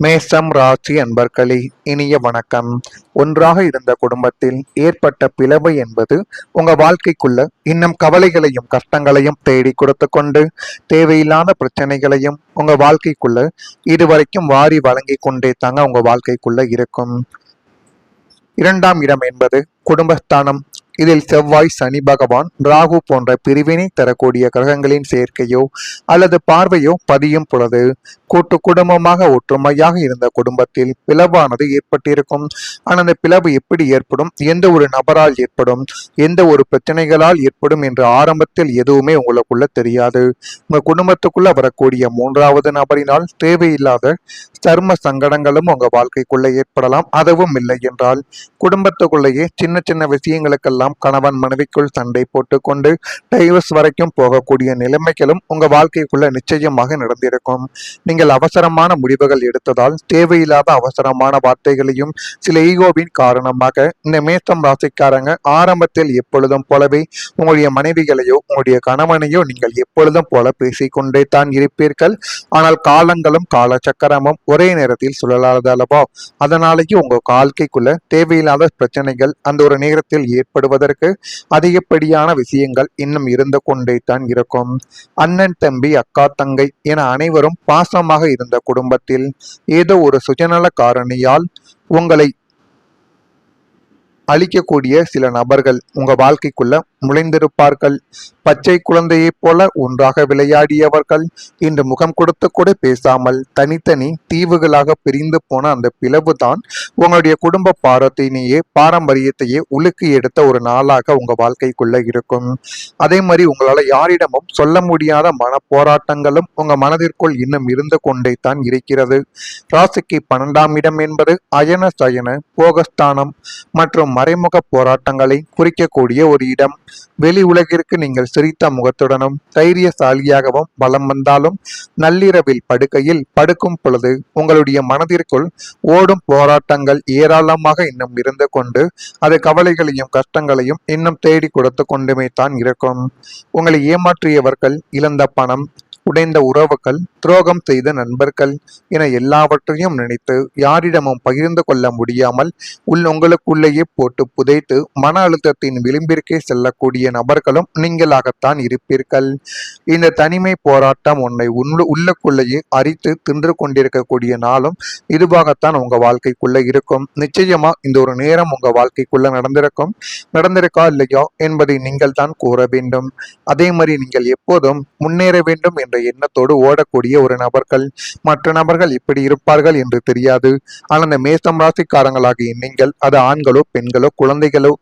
மேஷம் ராசி அன்பர்களே, இனிய வணக்கம். ஒன்றாக இருந்த குடும்பத்தில் ஏற்பட்ட பிளவு என்பது உங்க வாழ்க்கைக்குள்ள இன்னும் கவலைகளையும் கஷ்டங்களையும் தேடி கொடுத்து கொண்டு தேவையில்லாத பிரச்சனைகளையும் உங்க வாழ்க்கைக்குள்ள இதுவரைக்கும் வாரி வழங்கி கொண்டே தாங்க உங்க வாழ்க்கைக்குள்ள இருக்கும். இரண்டாம் இடம் என்பது குடும்பஸ்தானம். இதில் செவ்வாய், சனி பகவான், ராகு போன்ற பிரிவினை தரக்கூடிய கிரகங்களின் சேர்க்கையோ அல்லது பார்வையோ பதியும் பொழுது கூட்டு குடும்பமாக ஒற்றுமையாக இருந்த குடும்பத்தில் பிளவானது ஏற்பட்டிருக்கும். ஆனால் அந்த பிளவு எப்படி ஏற்படும், எந்த ஒரு நபரால் ஏற்படும், எந்த ஒரு பிரச்சனைகளால் ஏற்படும் என்று ஆரம்பத்தில் எதுவுமே உங்களுக்குள்ள தெரியாது. உங்க குடும்பத்துக்குள்ள வரக்கூடிய மூன்றாவது நபரினால் தேவையில்லாத சர்ம சங்கடங்களும் உங்க வாழ்க்கைக்குள்ள ஏற்படலாம். அதுவும் இல்லை என்றால் குடும்பத்துக்குள்ளேயே சின்ன சின்ன விஷயங்களுக்கெல்லாம் கணவன் மனைவிக்குள் சண்டை போட்டுக்கொண்டு டைவர்ஸ் வரைக்கும் போகக்கூடிய நிலைமைகளும் உங்க வாழ்க்கைக்குள்ள நிச்சயமாக நடந்திருக்கும். நீங்கள் அவசரமான முடிவுகள் எடுத்ததால் தேவையில்லாத அவசரமான வார்த்தைகளையும் சில ஈகோவின் காரணமாக இந்த மேஷம் ராசிக்காரங்க ஆரம்பத்தில் எப்பொழுதும் போலவே உங்களுடைய மனைவிகளையோ உங்களுடைய கணவனையோ நீங்கள் எப்பொழுதும் போல பேசிக்கொண்டே தான் இருப்பீர்கள். ஆனால் காலங்களும் காலச்சக்கரமும் ஒரே நேரத்தில் சுழலாத அளவா, அதனாலேயே உங்க வாழ்க்கைக்குள்ள தேவையில்லாத பிரச்சனைகள் அந்த ஒரு நேரத்தில் ஏற்படுவதற்கு அதிகப்படியான விஷயங்கள் இன்னும் இருந்து கொண்டே தான் இருக்கும். அண்ணன் தம்பி அக்கா தங்கை என அனைவரும் பாசமாக இருந்த குடும்பத்தில் ஏதோ ஒரு சுயநல காரணியால் உங்களை அழிக்கக்கூடிய சில நபர்கள் உங்க வாழ்க்கைக்குள்ள நுழைந்திருப்பார்கள். பச்சை குழந்தையைப் போல ஒன்றாக விளையாடியவர்கள் இன்று முகம் கொடுத்து கூட பேசாமல் தனித்தனி தீவுகளாக பிரிந்து போன அந்த பிளவு தான் உங்களுடைய குடும்ப பாரம்பரியத்தையே உலுக்கி எடுத்த ஒரு நாளாக உங்க வாழ்க்கைக்குள்ள இருக்கும். அதே மாதிரி உங்களால யாரிடமும் சொல்ல முடியாத மன போராட்டங்களும் உங்க மனதிற்குள் இன்னும் இருந்து கொண்டே தான் இருக்கிறது. ராசிக்கு 12ஆம் இடம் என்பது அயன சயன போகஸ்தானம் மற்றும் மறைமுக போராட்டங்களை குறிக்கக்கூடிய ஒரு இடம். வெளி உலகிற்கு நீங்கள் சிரித்த முகத்துடனும் தைரியசாலியாகவும் வலம் வந்தாலும் நள்ளிரவில் படுக்கையில் படுக்கும் பொழுது உங்களுடைய மனதிற்குள் ஓடும் போராட்டங்கள் ஏராளமாக இன்னும் இருந்து கொண்டு அது கவலைகளையும் கஷ்டங்களையும் இன்னும் தேடி கொடுத்து கொண்டுமே தான் இருக்கும். உங்களை ஏமாற்றியவர்கள், இழந்த பணம், உடைந்த உறவுகள், துரோகம் செய்த நண்பர்கள் என எல்லாவற்றையும் நினைத்து யாரிடமும் பகிர்ந்து கொள்ள முடியாமல் உங்களுக்குள்ளேயே போட்டு புதைத்து மன அழுத்தத்தின் விளிம்பிற்கே செல்லக்கூடிய நபர்களும் நீங்களாகத்தான் இருப்பீர்கள். இந்த தனிமை போராட்டம் உன்னை உள்ளுக்குள்ளேயே அரித்து தின்று கொண்டிருக்கக்கூடிய நாளும் இதுவாகத்தான் உங்க வாழ்க்கைக்குள்ள இருக்கும். நிச்சயமா இந்த ஒரு நேரம் உங்க வாழ்க்கைக்குள்ள நடந்திருக்கா இல்லையா என்பதை நீங்கள் தான் கூற வேண்டும். அதே மாதிரி நீங்கள் எப்போதும் முன்னேற வேண்டும் என்ற எண்ணத்தோடு ஓடக்கூடிய ஒரு நபர்கள். மற்ற நபர்கள் இப்படி இருப்பார்கள் என்று தெரியாது. ஆனால் அந்த மேஷம் ராசிக்காரங்களாகிய நீங்கள், அது ஆண்களோ பெண்களோ குழந்தைகளோ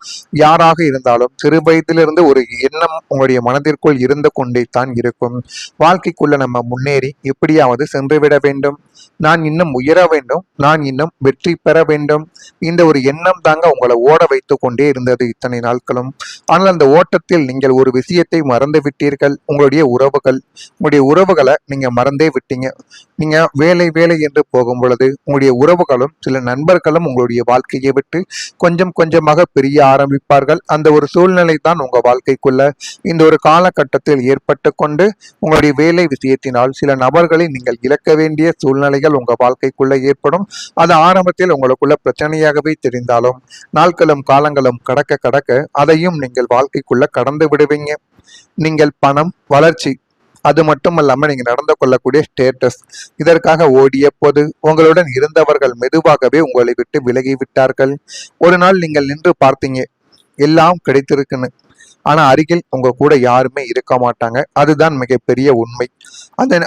யாராக இருந்தாலும் சிறு வயதிலிருந்து ஒரு எண்ணம் உங்களுடைய மனதிற்குள் இருந்து கொண்டே தான் இருக்கும். வாழ்க்கைக்குள்ள நம்ம முன்னேறி எப்படியாவது சென்றுவிட வேண்டும், நான் இன்னும் உயர வேண்டும், நான் இன்னும் வெற்றி பெற வேண்டும், இந்த ஒரு எண்ணம் தாங்க உங்களை ஓட வைத்து கொண்டே இருந்தது இத்தனை நாட்களும். ஆனால் அந்த ஓட்டத்தில் நீங்கள் ஒரு விஷயத்தை மறந்து விட்டீர்கள். உங்களுடைய உறவுகளை நீங்க மறந்தே விட்டீங்க. நீங்க வேலை வேலை என்று போகும் பொழுது உங்களுடைய உறவுகளும் சில நண்பர்களும் உங்களுடைய வாழ்க்கையை விட்டு கொஞ்சம் கொஞ்சமாக பிரிய ஆரம்பிப்பார்கள். அந்த ஒரு சூழ்நிலை தான் உங்க வாழ்க்கைக்குள்ள இந்த ஒரு காலகட்டத்தில் ஏற்பட்டு கொண்டு உங்களுடைய வேலை விஷயத்தினால் சில நபர்களை நீங்கள் இழக்க வேண்டிய சூழ்நிலைகள் உங்க வாழ்க்கைக்குள்ள ஏற்படும். அது ஆரம்பத்தில் உங்களுக்குள்ள பிரச்சனையாகவே தெரிந்தாலும் நாட்களும் காலங்களும் கடக்க கடக்க அதையும் நீங்கள் வாழ்க்கைக்குள்ள கடந்து விடுவீங்க. நீங்கள் பணம், வளர்ச்சி, அது மட்டுமல்லாம நீங்க நடந்து கொள்ளக்கூடிய ஸ்டேட்டஸ், இதற்காக ஓடிய போது உங்களுடன் இருந்தவர்கள் மெதுவாகவே உங்களை விட்டு விலகி விட்டார்கள். ஒரு நாள் நீங்கள் நின்று பார்த்தீங்க, எல்லாம் கிடைத்திருக்குன்னு. ஆனா அருகில் உங்க கூட யாருமே இருக்க மாட்டாங்க. அதுதான் மிகப்பெரிய உண்மை.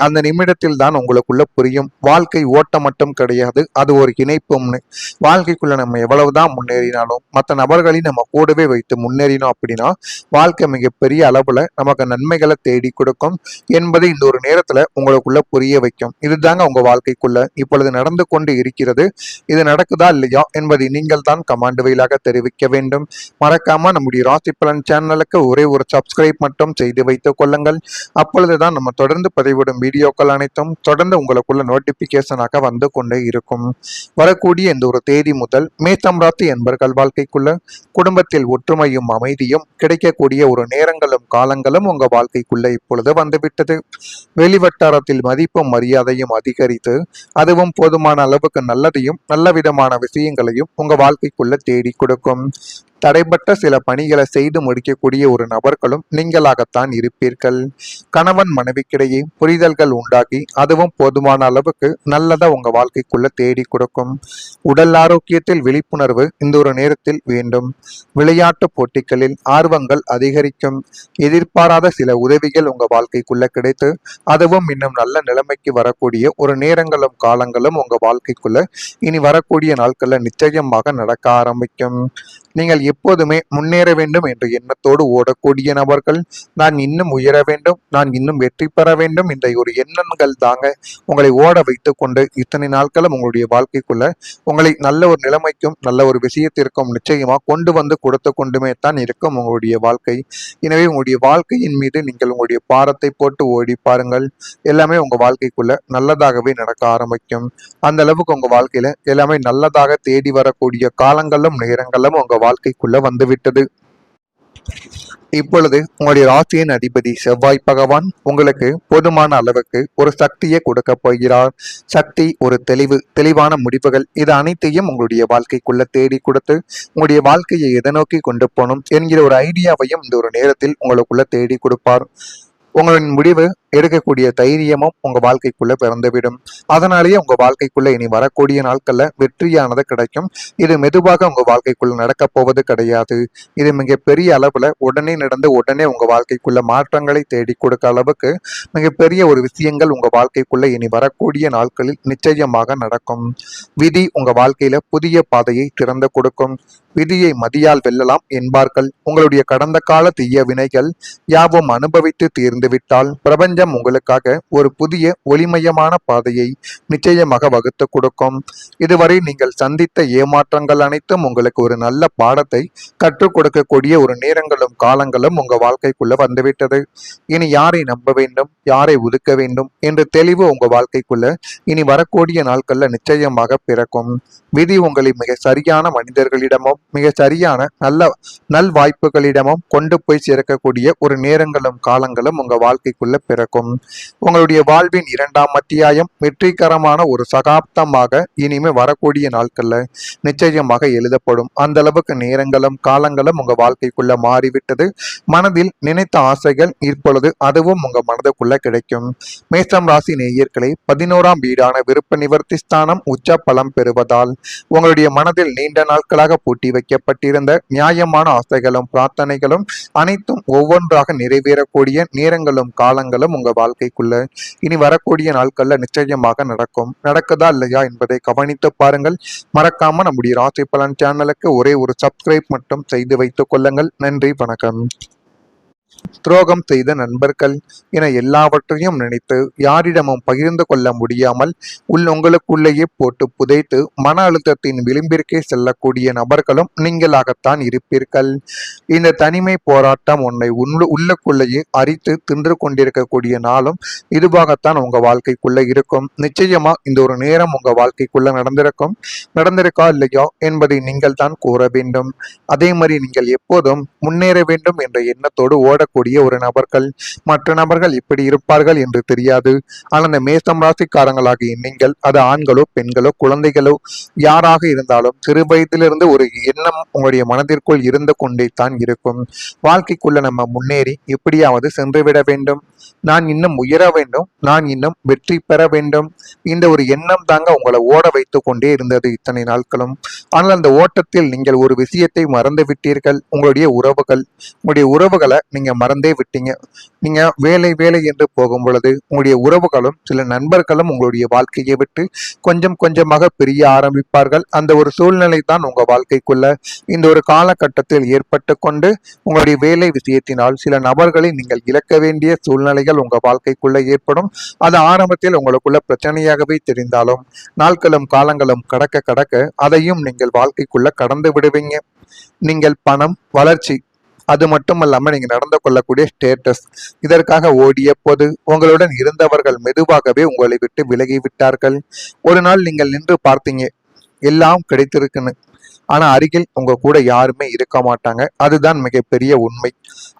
அந்த நிமிடத்தில் தான் உங்களுக்குள்ள புரியும், வாழ்க்கை ஓட்டம் மட்டும் கிடையாது, அது ஒரு இணைப்பும்னு. வாழ்க்கைக்குள்ள நம்ம எவ்வளவுதான் முன்னேறினாலும் மற்ற நபர்களையும் நம்ம கூடவே வைத்து முன்னேறினோம் அப்படின்னா வாழ்க்கை மிகப்பெரிய அளவுல நமக்கு நன்மைகளை தேடி கொடுக்கும் என்பதை இந்த ஒரு நேரத்துல உங்களுக்குள்ள புரிய வைக்கும். இதுதாங்க உங்க வாழ்க்கைக்குள்ள இப்பொழுது நடந்து கொண்டு இருக்கிறது. இது நடக்குதா இல்லையா என்பதை நீங்கள் தான் கமாண்ட் வழியாக தெரிவிக்க வேண்டும். மறக்காம நம்முடைய ராசி பலன் சேனலுக்கு சேனலுக்கு ஒரே ஒரு சப்ஸ்கிரைப் மட்டும் செய்து வைத்துக் கொள்ளுங்கள். அப்பொழுதுதான் நம்ம தொடர்ந்து பதிவிடும் வீடியோக்கள் அனைத்தும் தொடர்ந்து உங்களுக்குள்ள நோட்டிபிகேஷனாக வந்து கொண்டே இருக்கும். வரக்கூடிய இந்த ஒரு தேதி முதல் மேஷம் ராசி என்பர்கள் வாழ்க்கைக்குள்ள குடும்பத்தில் ஒற்றுமையும் அமைதியும் கிடைக்கக்கூடிய ஒரு நேரங்களும் காலங்களும் உங்க வாழ்க்கைக்குள்ள இப்பொழுது வந்துவிட்டது. வெளிவட்டாரத்தில் மதிப்பும் மரியாதையும் அதிகரித்து அதுவும் போதுமான அளவுக்கு நல்லதையும் நல்ல விதமான விஷயங்களையும் உங்க வாழ்க்கைக்குள்ள தேடி கொடுக்கும். தடைப்பட்ட சில பணிகளை செய்து முடிக்கக்கூடிய ஒரு நபர்களும் நீங்களாகத்தான் இருப்பீர்கள். கணவன் மனைவிக்கிடையே புரிதல்கள் உண்டாகி அதுவும் போதுமான அளவுக்கு நல்லதா உங்க வாழ்க்கைக்குள்ள தேடி கொடுக்கும். உடல் ஆரோக்கியத்தில் விழிப்புணர்வு இந்த ஒரு நேரத்தில் வேண்டும். விளையாட்டு போட்டிகளில் ஆர்வங்கள் அதிகரிக்கும். எதிர்பாராத சில உதவிகள் உங்க வாழ்க்கைக்குள்ள கிடைத்து அதுவும் இன்னும் நல்ல நிலைமைக்கு வரக்கூடிய ஒரு நேரங்களும் காலங்களும் உங்க வாழ்க்கைக்குள்ள இனி வரக்கூடிய நாட்கள்ல நிச்சயமாக நடக்க ஆரம்பிக்கும். நீங்கள் எப்போதுமே முன்னேற வேண்டும் என்ற எண்ணத்தோடு ஓடக்கூடிய நபர்கள், நான் இன்னும் உயர வேண்டும், நான் இன்னும் வெற்றி பெற வேண்டும் என்ற ஒரு எண்ணங்கள் தாங்க உங்களை ஓட வைத்து கொண்டு இத்தனை நாட்களும் உங்களுடைய வாழ்க்கைக்குள்ள உங்களை நல்ல ஒரு நிலைமைக்கும் நல்ல ஒரு விஷயத்திற்கும் நிச்சயமா கொண்டு வந்து கொடுத்து கொண்டுமே தான் இருக்கும் உங்களுடைய வாழ்க்கை. எனவே உங்களுடைய வாழ்க்கையின் மீது நீங்கள் உங்களுடைய பாரத்தை போட்டு ஓடி பாருங்கள். எல்லாமே உங்க வாழ்க்கைக்குள்ள நல்லதாகவே நடக்க ஆரம்பிக்கும். அந்த அளவுக்கு உங்க வாழ்க்கையில எல்லாமே நல்லதாக தேடி வரக்கூடிய காலங்களும் நேரங்களும் உங்க வாழ்க்கைக்குள்ள வந்துவிட்டது. இப்பொழுது உங்களுடைய ராசியின் அதிபதி செவ்வாய் பகவான் உங்களுக்கு போதுமான அளவுக்கு ஒரு சக்தியை கொடுக்க போகிறார். சக்தி, ஒரு தெளிவான முடிவுகள், இது அனைத்தையும் உங்களுடைய வாழ்க்கைக்குள்ள தேடி கொடுத்து உங்களுடைய வாழ்க்கையை எதை நோக்கி கொண்டு போகணும் என்கிற ஒரு ஐடியாவையும் இந்த ஒரு நேரத்தில் உங்களுக்குள்ள தேடி கொடுப்பார். உங்களின் முடிவு எடுக்கக்கூடிய தைரியமும் உங்க வாழ்க்கைக்குள்ள பிறந்துவிடும். அதனாலேயே உங்க வாழ்க்கைக்குள்ள இனி வரக்கூடிய நாட்கள்ல வெற்றியானது கிடைக்கும். இது மெதுவாக உங்க வாழ்க்கைக்குள்ள நடக்க போவது கிடையாது. இது மிக பெரிய அளவுல உடனே நடந்து உடனே உங்க வாழ்க்கைக்குள்ள மாற்றங்களை தேடி கொடுக்க அளவுக்கு மிகப்பெரிய ஒரு விஷயங்கள் உங்க வாழ்க்கைக்குள்ள இனி வரக்கூடிய நாட்களில் நிச்சயமாக நடக்கும். விதி உங்க வாழ்க்கையில புதிய பாதையை திறந்து கொடுக்கும். விதியை மதியால் வெல்லலாம் என்பார்கள். உங்களுடைய கடந்த கால தீய வினைகள் யாவும் அனுபவித்து தீர்ந்துவிட்டால் பிரபஞ்சம் உங்களுக்காக ஒரு புதிய ஒளிமயமான பாதையை நிச்சயமாக வகுத்து கொடுக்கும். இதுவரை நீங்கள் சந்தித்த ஏமாற்றங்கள் அனைத்தும் உங்களுக்கு ஒரு நல்ல பாடத்தை கற்றுக் கொடுக்கக்கூடிய ஒரு நேரங்களும் காலங்களும் உங்க வாழ்க்கைக்குள்ள வந்துவிட்டது. இனி யாரை நம்ப வேண்டும், யாரை ஒதுக்க வேண்டும் என்ற தெளிவு உங்க வாழ்க்கைக்குள்ள இனி வரக்கூடிய நாட்கள்ல நிச்சயமாக பிறக்கும். விதி உங்களை மிக சரியான மனிதர்களிடமும் மிக சரியான நல் வாய்ப்புகளிடமும் கொண்டு போய் சேர்க்கக்கூடிய ஒரு நேரங்களும் காலங்களும் உங்க வாழ்க்கைக்குள்ள பிறக்கும். உங்களுடைய வாழ்வின் 2ஆம் அத்தியாயம் வெற்றிகரமான ஒரு சகாப்தமாக இனிமே வரக்கூடிய நாட்கள்ல நிச்சயமாக எழுதப்படும். அந்த அளவுக்கு நேரங்களும் காலங்களும் உங்க வாழ்க்கைக்குள்ள மாறிவிட்டது. மனதில் நினைத்த ஆசைகள் இப்பொழுது அதுவும் உங்க மனதுக்குள்ள கிடைக்கும். மேஷம் ராசி நேயர்களை 11ஆம் வீடான விருப்ப நிவர்த்தி ஸ்தானம் உச்ச பலம் பெறுவதால் உங்களுடைய மனதில் நீண்ட நாட்களாக பூட்டி வைக்கப்பட்டிருந்த நியாயமான ஆசைகளும் பிரார்த்தனைகளும் அனைத்தும் ஒவ்வொன்றாக நிறைவேறக்கூடிய நேரங்களும் காலங்களும் உங்க வாழ்க்கைக்குள்ள இனி வரக்கூடிய நாட்கள்ல நிச்சயமாக நடக்கும். நடக்குதா இல்லையா என்பதை கவனித்து பாருங்கள். மறக்காம நம்முடைய ராசி பலன் சேனலுக்கு ஒரே ஒரு சப்ஸ்கிரைப் மட்டும் செய்து வைத்துக் கொள்ளுங்கள். நன்றி, வணக்கம். துரோகம் செய்த நண்பர்கள் என எல்லாவற்றையும் நினைத்து யாரிடமும் பகிர்ந்து கொள்ள முடியாமல் உங்களுக்குள்ளேயே போட்டு புதைத்து மன அழுத்தத்தின் விளிம்பிற்கே செல்லக்கூடிய நபர்களும் நீங்களாகத்தான் இருப்பீர்கள். இந்த தனிமை போராட்டம் உன்னை உள்ளுக்குள்ளேயே அரித்து தின்று கொண்டிருக்கக்கூடிய நாளும் இதுவாகத்தான் உங்க வாழ்க்கைக்குள்ள இருக்கும். நிச்சயமா இந்த ஒரு நேரம் உங்க வாழ்க்கைக்குள்ள நடந்திருக்கா இல்லையா என்பதை நீங்கள் தான் கூற வேண்டும். அதே மாதிரி நீங்கள் எப்போதும் முன்னேற வேண்டும் என்ற எண்ணத்தோடு ஓடக்கூடிய ஒரு நபர்கள். மற்ற நபர்கள் இப்படி இருப்பார்கள் என்று தெரியாது. ஆனால் அந்த மேஷம் ராசிக்காரங்களாகிய நீங்கள், அது ஆண்களோ பெண்களோ குழந்தைகளோ யாராக இருந்தாலும் சிறு வயதிலிருந்து ஒரு எண்ணம் உங்களுடைய மனதிற்குள் இருந்து கொண்டே தான் இருக்கும். வாழ்க்கைக்குள்ள நம்ம முன்னேறி எப்படியாவது சென்றுவிட வேண்டும், நான் இன்னும் உயர வேண்டும், நான் இன்னும் வெற்றி பெற வேண்டும், இந்த ஒரு எண்ணம் தாங்க உங்களை ஓட வைத்து கொண்டே இருந்தது இத்தனை நாட்களும். ஆனால் அந்த ஓட்டத்தில் நீங்கள் ஒரு விஷயத்தை மறந்து விட்டீர்கள். உங்களுடைய உறவுகளை நீங்க மறந்தே விட்டீங்க. நீங்க வேலை வேலை என்று போகும் பொழுது உங்களுடைய உறவுகளும் சில நண்பர்களும் உங்களுடைய வாழ்க்கையை விட்டு கொஞ்சம் கொஞ்சமாக பிரிய ஆரம்பிப்பார்கள். அந்த ஒரு சூழ்நிலை தான் உங்க வாழ்க்கைக்குள்ள இந்த ஒரு காலகட்டத்தில் ஏற்பட்டு கொண்டு உங்களுடைய வேலை விஷயத்தினால் சில நபர்களை நீங்கள் இழக்க வேண்டிய சூழ்நிலைகள் உங்க வாழ்க்கைக்குள்ள ஏற்படும். அது ஆரம்பத்தில் உங்களுக்குள்ள பிரச்சனையாகவே தெரிந்தாலும் நாட்களும் காலங்களும் கடக்க கடக்க அதையும் நீங்கள் வாழ்க்கைக்குள்ள கடந்து விடுவீங்க. நீங்கள் பணம், வளர்ச்சி அது மட்டுமல்லாம நீங்க நடந்து கொள்ளக்கூடிய ஸ்டேட்டஸ், இதற்காக ஓடிய போது உங்களுடன் இருந்தவர்கள் மெதுவாகவே உங்களை விட்டு விலகி விட்டார்கள். ஒரு நாள் நீங்கள் நின்று பார்த்தீங்க, எல்லாம் கிடைத்திருக்குன்னு. ஆனா அருகில் உங்க கூட யாருமே இருக்க மாட்டாங்க. அதுதான் மிகப்பெரிய உண்மை.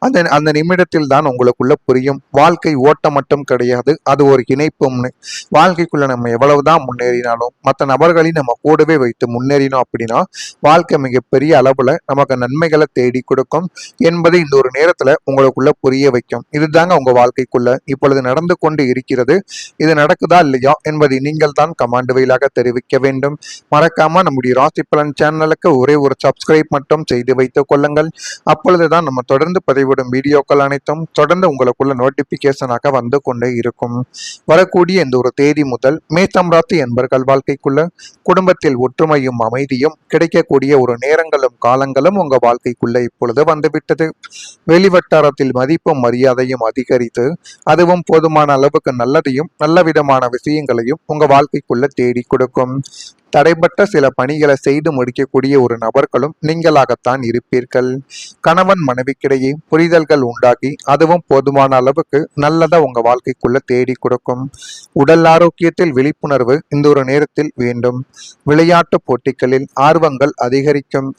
அந்த அந்த நிமிடத்தில் தான் உங்களுக்குள்ள புரியும், வாழ்க்கை ஓட்டம் மட்டும் கிடையாது, அது ஒரு இணைப்பும்னு. வாழ்க்கைக்குள்ள நம்ம எவ்வளவுதான் முன்னேறினாலும் மற்ற நபர்களையும் நம்ம கூடவே வைத்து முன்னேறினோம் அப்படின்னா வாழ்க்கை மிகப்பெரிய அளவுல நமக்கு நன்மைகளை தேடி கொடுக்கும் என்பதை இந்த ஒரு நேரத்துல உங்களுக்குள்ள புரிய வைக்கும். இதுதாங்க உங்க வாழ்க்கைக்குள்ள இப்பொழுது நடந்து கொண்டு இருக்கிறது. இது நடக்குதா இல்லையா என்பதை நீங்கள் தான் கமெண்ட் வாயிலாக தெரிவிக்க வேண்டும். மறக்காம நம்முடைய ராசி பலன் சேனலுக்கு ஒரே ஒரு சப்ஸ்கிரைப் மட்டும் செய்து வைத்துக் கொள்ளுங்கள். அப்பொழுதுதான் நம்ம தொடர்ந்து பதிவிடும் வீடியோக்கள் அனைத்தும் தொடர்ந்து உங்களுக்குள்ள நோட்டிபிகேஷனாக வந்து கொண்டே இருக்கும். வரக்கூடிய இந்த ஒரு தேதி முதல் மேஷம் ராசி என்பர்கள் வாழ்க்கைக்குள்ள குடும்பத்தில் ஒற்றுமையும் அமைதியும் கிடைக்கக்கூடிய ஒரு நேரங்களும் காலங்களும் உங்க வாழ்க்கைக்குள்ள இப்பொழுது வந்துவிட்டது. வெளிவட்டாரத்தில் மதிப்பும் மரியாதையும் அதிகரித்து அதுவும் போதுமான அளவுக்கு நல்லதையும் நல்ல விதமான விஷயங்களையும் உங்க வாழ்க்கைக்குள்ள தேடி கொடுக்கும். தடைப்பட்ட சில பணிகளை செய்து முடிக்கக்கூடிய ஒரு நபர்களும் நீங்களாகத்தான் இருப்பீர்கள். கணவன் மனைவிக்கிடையே புரிதல்கள் உண்டாகி அதுவும் போதுமான அளவுக்கு நல்லதா உங்க வாழ்க்கைக்குள்ள தேடி கொடுக்கும். உடல் ஆரோக்கியத்தில் விழிப்புணர்வு இந்த ஒரு நேரத்தில் வேண்டும். விளையாட்டு போட்டிகளில் ஆர்வங்கள் அதிகரிக்கும்.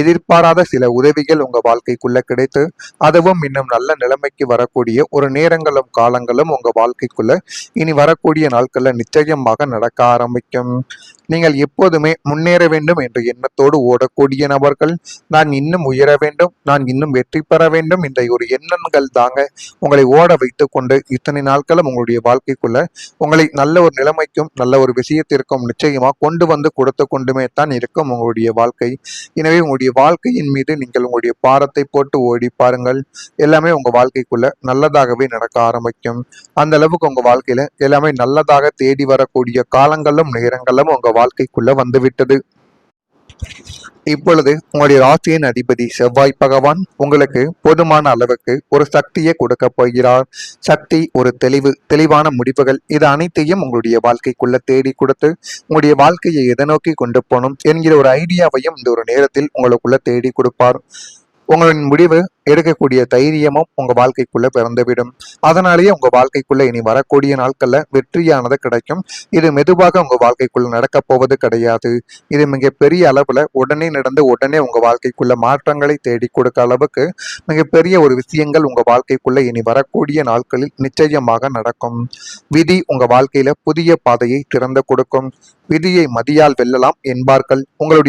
எதிர்பாராத சில உதவிகள் உங்க வாழ்க்கைக்குள்ள கிடைத்து அதுவும் இன்னும் நல்ல நிலைமைக்கு வரக்கூடிய ஒரு நேரங்களும் காலங்களும் உங்க வாழ்க்கைக்குள்ள இனி வரக்கூடிய நாட்கள்ல நிச்சயமாக நடக்க ஆரம்பிக்கும். நீங்கள் எப்போதுமே முன்னேற வேண்டும் என்ற எண்ணத்தோடு ஓடக்கூடிய நபர்கள், நான் இன்னும் உயர வேண்டும், நான் இன்னும் வெற்றி பெற வேண்டும் என்ற ஒரு எண்ணங்கள் தாங்க உங்களை ஓட வைத்து கொண்டு இத்தனை நாட்களும் உங்களுடைய வாழ்க்கைக்குள்ள உங்களை நல்ல ஒரு நிலைமைக்கும் நல்ல ஒரு விஷயத்திற்கும் நிச்சயமா கொண்டு வந்து கொடுத்து கொண்டுமே தான் இருக்கும் உங்களுடைய வாழ்க்கை. எனவே உங்களுடைய வாழ்க்கையின் மீது நீங்கள் உங்களுடைய பாரத்தை போட்டு ஓடி பாருங்கள். எல்லாமே உங்க வாழ்க்கைக்குள்ள நல்லதாகவே நடக்க ஆரம்பிக்கும். அந்த அளவுக்கு உங்க வாழ்க்கையில எல்லாமே நல்லதாக தேடி வரக்கூடிய காலங்களும் நேரங்களும் உங்க வாழ்க்கைக்குள்ள வந்துவிட்டது. இப்பொழுது உங்களுடைய ராசியின் அதிபதி செவ்வாய் பகவான் உங்களுக்கு போதுமான அளவுக்கு ஒரு சக்தியை கொடுக்க போகிறார். சக்தி, ஒரு தெளிவான முடிவுகள், இது அனைத்தையும் உங்களுடைய வாழ்க்கைக்குள்ள தேடி கொடுத்து உங்களுடைய வாழ்க்கையை எதை நோக்கி கொண்டு போகணும் என்கிற ஒரு ஐடியாவையும் இந்த ஒரு நேரத்தில் உங்களுக்குள்ள தேடி கொடுப்பார். உங்களின் முடிவு எடுக்கக்கூடிய தைரியமும் உங்க வாழ்க்கைக்குள்ள பிறந்துவிடும். அதனாலேயே உங்க வாழ்க்கைக்குள்ள இனி வரக்கூடிய நாட்கள்ல வெற்றியானது கிடைக்கும். இது மெதுவாக உங்க வாழ்க்கைக்குள்ள நடக்க போவது கிடையாது. இது மிகப்பெரிய அளவுல உடனே நடந்து உடனே உங்க வாழ்க்கைக்குள்ள மாற்றங்களை தேடி கொடுக்க அளவுக்கு மிகப்பெரிய ஒரு விஷயங்கள் உங்க வாழ்க்கைக்குள்ள இனி வரக்கூடிய நாட்களில் நிச்சயமாக நடக்கும். விதி உங்க வாழ்க்கையில புதிய பாதையை திறந்து கொடுக்கும். விதியை மதியால் வெல்லலாம் என்பார்கள். உங்களுடைய